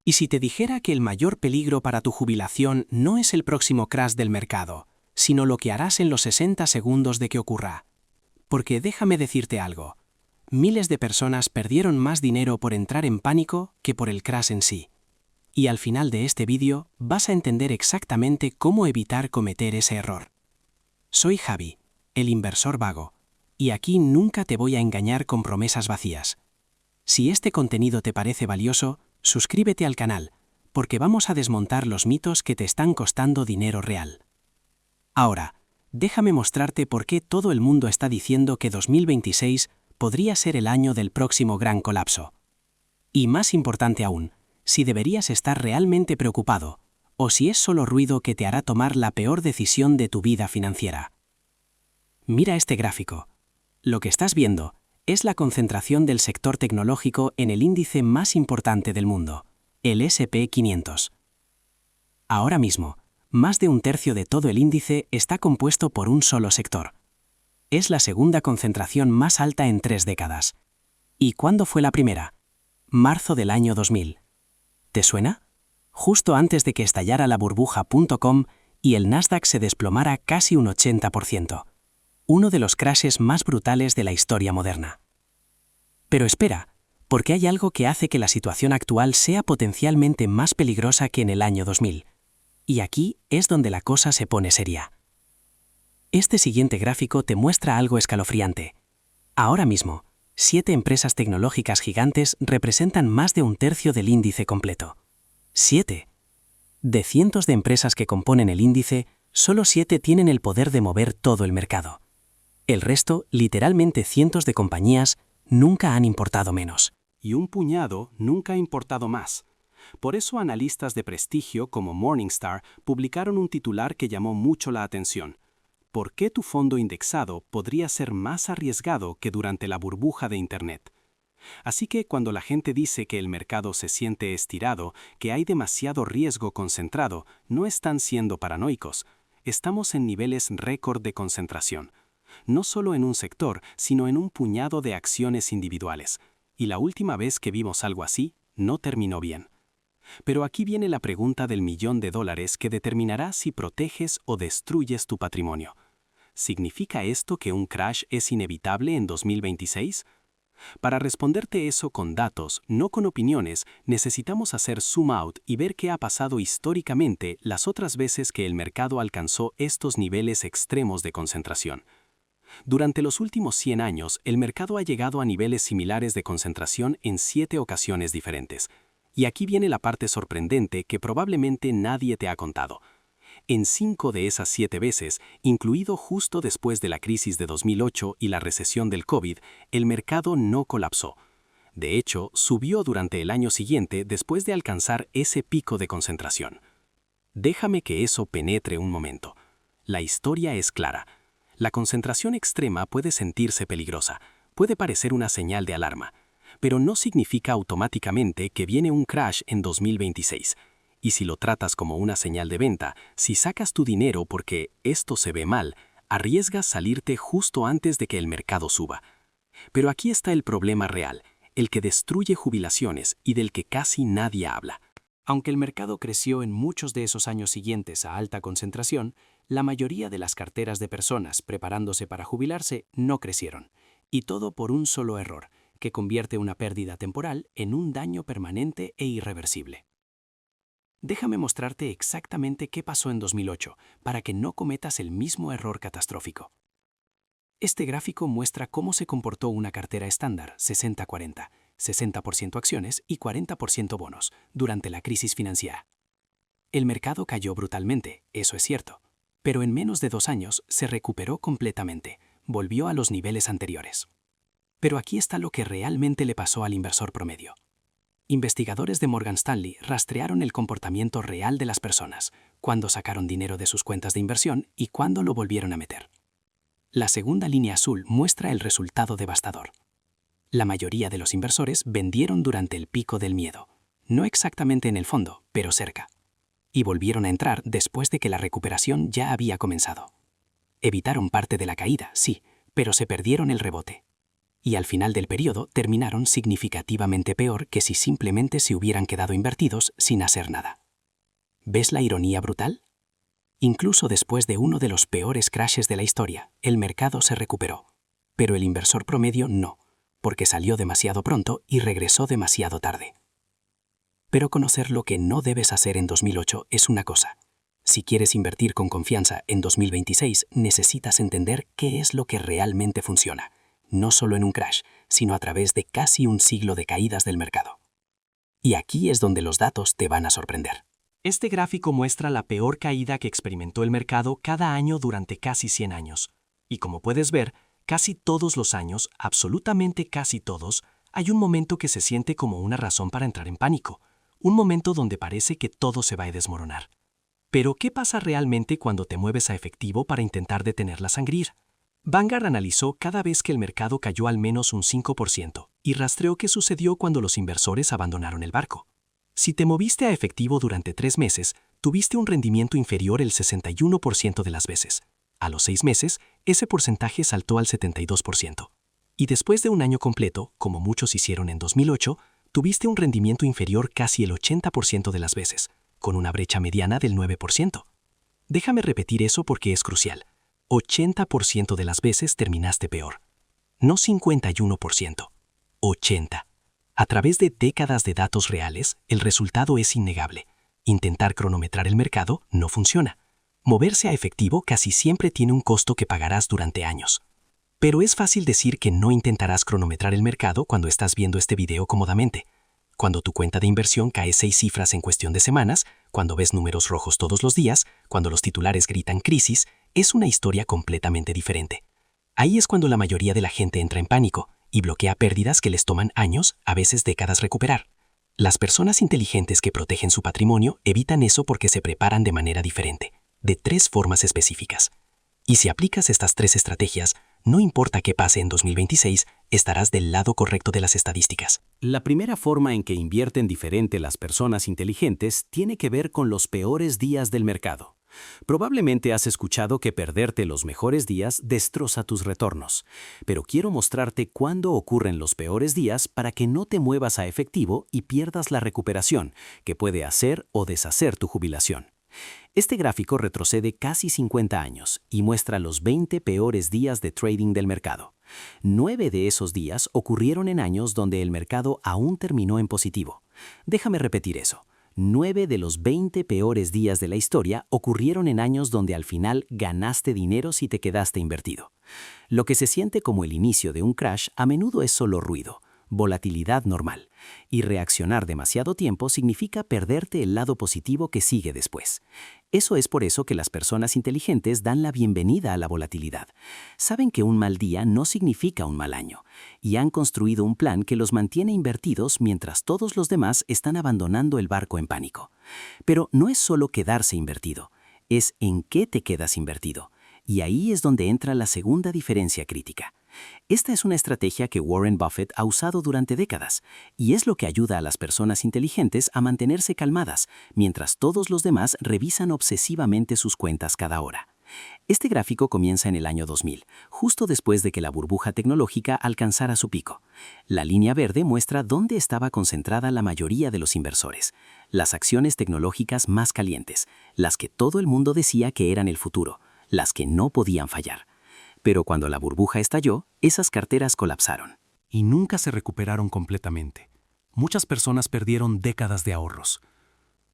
¿Y si te dijera que el mayor peligro para tu jubilación no es el próximo crash del mercado, sino lo que harás en los 60 segundos de que ocurra? Porque déjame decirte algo. Miles de personas perdieron más dinero por entrar en pánico que por el crash en sí. Y al final de este vídeo vas a entender exactamente cómo evitar cometer ese error. Soy Javi, el inversor vago, y aquí nunca te voy a engañar con promesas vacías. Si este contenido te parece valioso, suscríbete al canal, porque vamos a desmontar los mitos que te están costando dinero real. Ahora, déjame mostrarte por qué todo el mundo está diciendo que 2026 podría ser el año del próximo gran colapso. Y más importante aún, si deberías estar realmente preocupado, o si es solo ruido que te hará tomar la peor decisión de tu vida financiera. Mira este gráfico. Lo que estás viendo es la concentración del sector tecnológico en el índice más importante del mundo, el S&P 500. Ahora mismo, más de un tercio de todo el índice está compuesto por un solo sector. Es la segunda concentración más alta en 3 décadas. ¿Y cuándo fue la primera? Marzo del año 2000. ¿Te suena? Justo antes de que estallara la burbuja.com y el Nasdaq se desplomara casi un 80%. Uno de los crashes más brutales de la historia moderna. Pero espera, porque hay algo que hace que la situación actual sea potencialmente más peligrosa que en el año 2000. Y aquí es donde la cosa se pone seria. Este siguiente gráfico te muestra algo escalofriante. Ahora mismo, 7 empresas tecnológicas gigantes representan más de un tercio del índice completo. 7. De cientos de empresas que componen el índice, solo 7 tienen el poder de mover todo el mercado. El resto, literalmente cientos de compañías, nunca han importado menos. Y un puñado nunca ha importado más. Por eso analistas de prestigio como Morningstar publicaron un titular que llamó mucho la atención. ¿Por qué tu fondo indexado podría ser más arriesgado que durante la burbuja de Internet? Así que cuando la gente dice que el mercado se siente estirado, que hay demasiado riesgo concentrado, no están siendo paranoicos. Estamos en niveles récord de concentración. No solo en un sector, sino en un puñado de acciones individuales. Y la última vez que vimos algo así, no terminó bien. Pero aquí viene la pregunta del $1.000.000 que determinará si proteges o destruyes tu patrimonio. ¿Significa esto que un crash es inevitable en 2026? Para responderte eso con datos, no con opiniones, necesitamos hacer zoom out y ver qué ha pasado históricamente las otras veces que el mercado alcanzó estos niveles extremos de concentración. Durante los últimos 100 años, el mercado ha llegado a niveles similares de concentración en 7 ocasiones diferentes. Y aquí viene la parte sorprendente que probablemente nadie te ha contado. En 5 de esas 7 veces, incluido justo después de la crisis de 2008 y la recesión del COVID, el mercado no colapsó. De hecho, subió durante el año siguiente después de alcanzar ese pico de concentración. Déjame que eso penetre un momento. La historia es clara. La concentración extrema puede sentirse peligrosa, puede parecer una señal de alarma, pero no significa automáticamente que viene un crash en 2026. Y si lo tratas como una señal de venta, si sacas tu dinero porque esto se ve mal, arriesgas salirte justo antes de que el mercado suba. Pero aquí está el problema real, el que destruye jubilaciones y del que casi nadie habla. Aunque el mercado creció en muchos de esos años siguientes a alta concentración, la mayoría de las carteras de personas preparándose para jubilarse no crecieron. Y todo por un solo error, que convierte una pérdida temporal en un daño permanente e irreversible. Déjame mostrarte exactamente qué pasó en 2008, para que no cometas el mismo error catastrófico. Este gráfico muestra cómo se comportó una cartera estándar 60-40, 60% acciones y 40% bonos, durante la crisis financiera. El mercado cayó brutalmente, eso es cierto, pero en menos de 2 años se recuperó completamente, volvió a los niveles anteriores. Pero aquí está lo que realmente le pasó al inversor promedio. Investigadores de Morgan Stanley rastrearon el comportamiento real de las personas, cuándo sacaron dinero de sus cuentas de inversión y cuándo lo volvieron a meter. La segunda línea azul muestra el resultado devastador. La mayoría de los inversores vendieron durante el pico del miedo, no exactamente en el fondo, pero cerca. Y volvieron a entrar después de que la recuperación ya había comenzado. Evitaron parte de la caída, sí, pero se perdieron el rebote. Y al final del periodo terminaron significativamente peor que si simplemente se hubieran quedado invertidos sin hacer nada. ¿Ves la ironía brutal? Incluso después de uno de los peores crashes de la historia, el mercado se recuperó. Pero el inversor promedio no, porque salió demasiado pronto y regresó demasiado tarde. Pero conocer lo que no debes hacer en 2008 es una cosa. Si quieres invertir con confianza en 2026, necesitas entender qué es lo que realmente funciona, no solo en un crash, sino a través de casi un siglo de caídas del mercado. Y aquí es donde los datos te van a sorprender. Este gráfico muestra la peor caída que experimentó el mercado cada año durante casi 100 años. Y como puedes ver, casi todos los años, absolutamente casi todos, hay un momento que se siente como una razón para entrar en pánico, un momento donde parece que todo se va a desmoronar. Pero, ¿qué pasa realmente cuando te mueves a efectivo para intentar detener la sangría? Vanguard analizó cada vez que el mercado cayó al menos un 5% y rastreó qué sucedió cuando los inversores abandonaron el barco. Si te moviste a efectivo durante 3 meses, tuviste un rendimiento inferior el 61% de las veces. A los 6 meses, ese porcentaje saltó al 72%. Y después de un año completo, como muchos hicieron en 2008, tuviste un rendimiento inferior casi el 80% de las veces, con una brecha mediana del 9%. Déjame repetir eso porque es crucial. 80% de las veces terminaste peor. No 51%. 80%. A través de décadas de datos reales, el resultado es innegable. Intentar cronometrar el mercado no funciona. Moverse a efectivo casi siempre tiene un costo que pagarás durante años. Pero es fácil decir que no intentarás cronometrar el mercado cuando estás viendo este video cómodamente. Cuando tu cuenta de inversión cae 6 cifras en cuestión de semanas, cuando ves números rojos todos los días, cuando los titulares gritan crisis, es una historia completamente diferente. Ahí es cuando la mayoría de la gente entra en pánico y bloquea pérdidas que les toman años, a veces décadas recuperar. Las personas inteligentes que protegen su patrimonio evitan eso porque se preparan de manera diferente, de 3 formas específicas. Y si aplicas estas 3 estrategias, no importa qué pase en 2026, estarás del lado correcto de las estadísticas. La primera forma en que invierten diferente las personas inteligentes tiene que ver con los peores días del mercado. Probablemente has escuchado que perderte los mejores días destroza tus retornos, pero quiero mostrarte cuándo ocurren los peores días para que no te muevas a efectivo y pierdas la recuperación, que puede hacer o deshacer tu jubilación. Este gráfico retrocede casi 50 años y muestra los 20 peores días de trading del mercado. 9 de esos días ocurrieron en años donde el mercado aún terminó en positivo. Déjame repetir eso. 9 de los 20 peores días de la historia ocurrieron en años donde al final ganaste dinero si te quedaste invertido. Lo que se siente como el inicio de un crash a menudo es solo ruido, volatilidad normal, y reaccionar demasiado tiempo significa perderte el lado positivo que sigue después. Eso es por eso que las personas inteligentes dan la bienvenida a la volatilidad. Saben que un mal día no significa un mal año, y han construido un plan que los mantiene invertidos mientras todos los demás están abandonando el barco en pánico. Pero no es solo quedarse invertido, es en qué te quedas invertido. Y ahí es donde entra la segunda diferencia crítica. Esta es una estrategia que Warren Buffett ha usado durante décadas, y es lo que ayuda a las personas inteligentes a mantenerse calmadas, mientras todos los demás revisan obsesivamente sus cuentas cada hora. Este gráfico comienza en el año 2000, justo después de que la burbuja tecnológica alcanzara su pico. La línea verde muestra dónde estaba concentrada la mayoría de los inversores, las acciones tecnológicas más calientes, las que todo el mundo decía que eran el futuro, las que no podían fallar. Pero cuando la burbuja estalló, esas carteras colapsaron. Y nunca se recuperaron completamente. Muchas personas perdieron décadas de ahorros.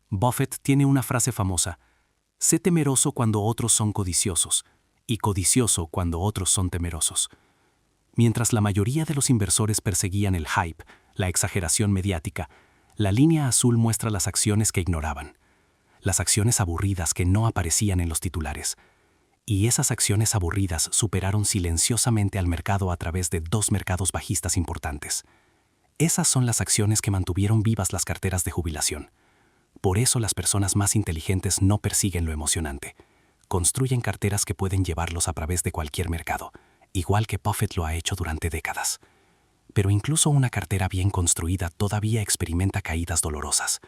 Buffett tiene una frase famosa: sé temeroso cuando otros son codiciosos, y codicioso cuando otros son temerosos. Mientras la mayoría de los inversores perseguían el hype, la exageración mediática, la línea azul muestra las acciones que ignoraban. Las acciones aburridas que no aparecían en los titulares. Y esas acciones aburridas superaron silenciosamente al mercado a través de 2 mercados bajistas importantes. Esas son las acciones que mantuvieron vivas las carteras de jubilación. Por eso las personas más inteligentes no persiguen lo emocionante. Construyen carteras que pueden llevarlos a través de cualquier mercado, igual que Buffett lo ha hecho durante décadas. Pero incluso una cartera bien construida todavía experimenta caídas dolorosas.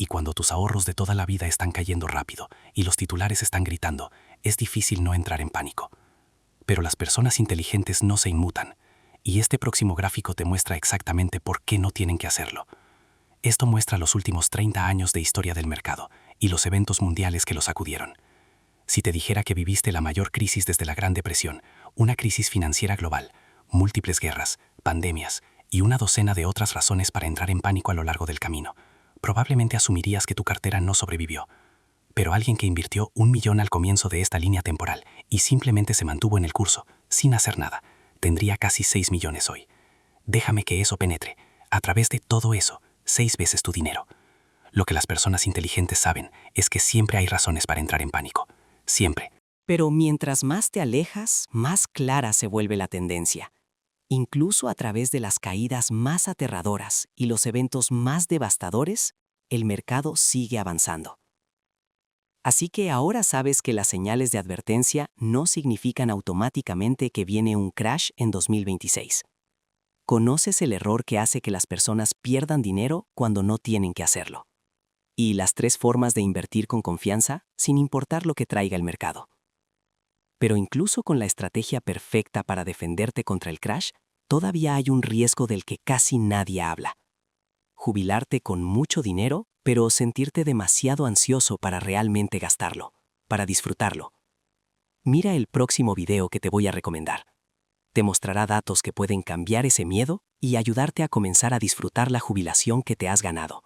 Y cuando tus ahorros de toda la vida están cayendo rápido y los titulares están gritando, es difícil no entrar en pánico. Pero las personas inteligentes no se inmutan. Y este próximo gráfico te muestra exactamente por qué no tienen que hacerlo. Esto muestra los últimos 30 años de historia del mercado y los eventos mundiales que lo sacudieron. Si te dijera que viviste la mayor crisis desde la Gran Depresión, una crisis financiera global, múltiples guerras, pandemias y una docena de otras razones para entrar en pánico a lo largo del camino, probablemente asumirías que tu cartera no sobrevivió. Pero alguien que invirtió 1 millón al comienzo de esta línea temporal y simplemente se mantuvo en el curso, sin hacer nada, tendría casi 6 millones hoy. Déjame que eso penetre, a través de todo eso, 6 veces tu dinero. Lo que las personas inteligentes saben es que siempre hay razones para entrar en pánico. Siempre. Pero mientras más te alejas, más clara se vuelve la tendencia. Incluso a través de las caídas más aterradoras y los eventos más devastadores, el mercado sigue avanzando. Así que ahora sabes que las señales de advertencia no significan automáticamente que viene un crash en 2026. Conoces el error que hace que las personas pierdan dinero cuando no tienen que hacerlo. Y las 3 formas de invertir con confianza sin importar lo que traiga el mercado. Pero incluso con la estrategia perfecta para defenderte contra el crash, todavía hay un riesgo del que casi nadie habla. Jubilarte con mucho dinero, pero sentirte demasiado ansioso para realmente gastarlo, para disfrutarlo. Mira el próximo video que te voy a recomendar. Te mostrará datos que pueden cambiar ese miedo y ayudarte a comenzar a disfrutar la jubilación que te has ganado.